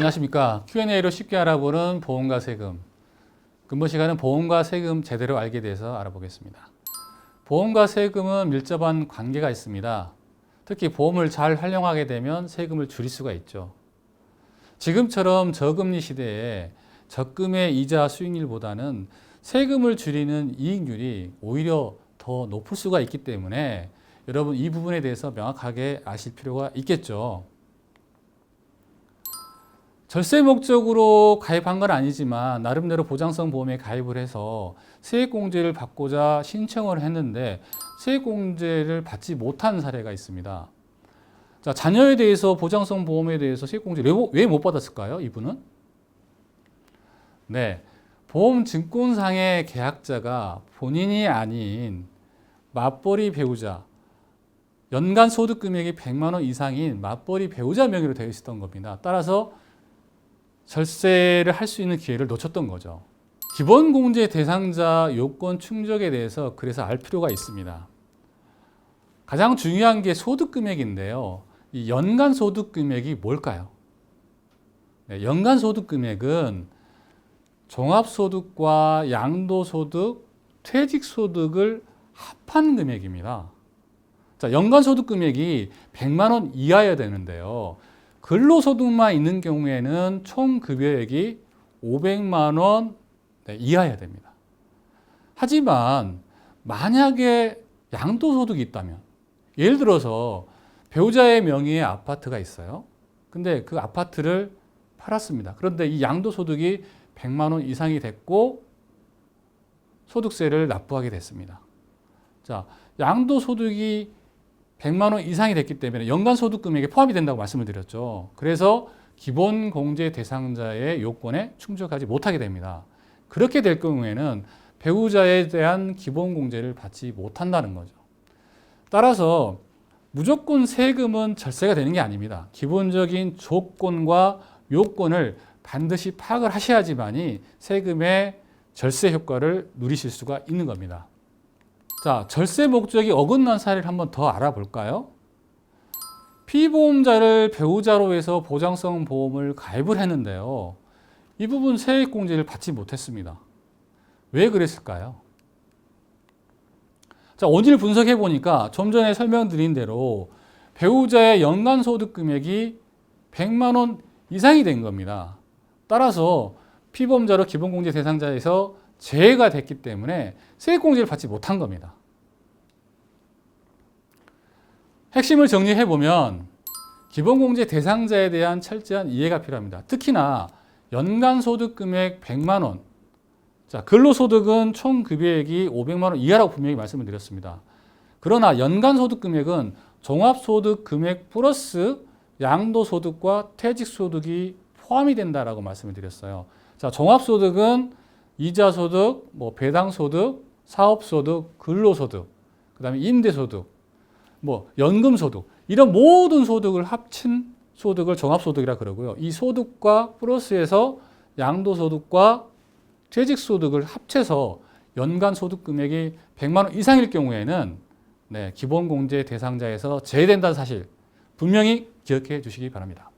안녕하십니까. Q&A로 쉽게 알아보는 보험과 세금. 근본 시간은 보험과 세금 제대로 알게 돼서 알아보겠습니다. 보험과 세금은 밀접한 관계가 있습니다. 특히 보험을 잘 활용하게 되면 세금을 줄일 수가 있죠. 지금처럼 저금리 시대에 적금의 이자 수익률보다는 세금을 줄이는 이익률이 오히려 더 높을 수가 있기 때문에 여러분 이 부분에 대해서 명확하게 아실 필요가 있겠죠. 절세 목적으로 가입한 건 아니지만 나름대로 보장성 보험에 가입을 해서 세액공제를 받고자 신청을 했는데 세액공제를 받지 못한 사례가 있습니다. 자, 자녀에 대해서 보장성 보험에 대해서 세액공제를 왜 못 받았을까요? 이분은? 네, 보험증권상의 계약자가 본인이 아닌 맞벌이 배우자, 연간 소득 금액이 100만 원 이상인 맞벌이 배우자 명의로 되어 있었던 겁니다. 따라서 절세를 할 수 있는 기회를 놓쳤던 거죠. 기본공제 대상자 요건 충족에 대해서 그래서 알 필요가 있습니다. 가장 중요한 게 소득 금액인데요. 이 연간 소득 금액이 뭘까요? 네, 연간 소득 금액은 종합소득과 양도소득, 퇴직소득을 합한 금액입니다. 자, 연간 소득 금액이 100만 원 이하여야 되는데요. 근로소득만 있는 경우에는 총 급여액이 500만 원 이하여야 됩니다. 하지만 만약에 양도소득이 있다면, 예를 들어서 배우자의 명의의 아파트가 있어요. 근데 그 아파트를 팔았습니다. 그런데 이 양도소득이 100만 원 이상이 됐고 소득세를 납부하게 됐습니다. 자, 양도소득이 100만 원 이상이 됐기 때문에 연간 소득 금액에 포함이 된다고 말씀을 드렸죠. 그래서 기본 공제 대상자의 요건에 충족하지 못하게 됩니다. 그렇게 될 경우에는 배우자에 대한 기본 공제를 받지 못한다는 거죠. 따라서 무조건 세금은 절세가 되는 게 아닙니다. 기본적인 조건과 요건을 반드시 파악을 하셔야지만이 세금의 절세 효과를 누리실 수가 있는 겁니다. 자, 절세 목적이 어긋난 사례를 한번 더 알아볼까요? 피보험자를 배우자로 해서 보장성 보험을 가입을 했는데요. 이 부분 세액공제를 받지 못했습니다. 왜 그랬을까요? 자, 원인을 분석해 보니까 좀 전에 설명드린 대로 배우자의 연간 소득 금액이 100만 원 이상이 된 겁니다. 따라서 피보험자로 기본공제 대상자에서 제외가 됐기 때문에 세액공제를 받지 못한 겁니다. 핵심을 정리해 보면 기본공제 대상자에 대한 철저한 이해가 필요합니다. 특히나 연간 소득 금액 100만 원, 자, 근로소득은 총 급여액이 500만 원 이하라고 분명히 말씀을 드렸습니다. 그러나 연간 소득 금액은 종합소득 금액 플러스 양도소득과 퇴직소득이 포함이 된다라고 말씀을 드렸어요. 자, 종합소득은 이자소득, 배당소득, 사업소득, 근로소득, 그 다음에 임대소득, 연금소득, 이런 모든 소득을 합친 소득을 종합소득이라 그러고요. 이 소득과 플러스해서 양도소득과 퇴직소득을 합쳐서 연간 소득 금액이 100만 원 이상일 경우에는 기본공제 대상자에서 제외된다는 사실 분명히 기억해 주시기 바랍니다.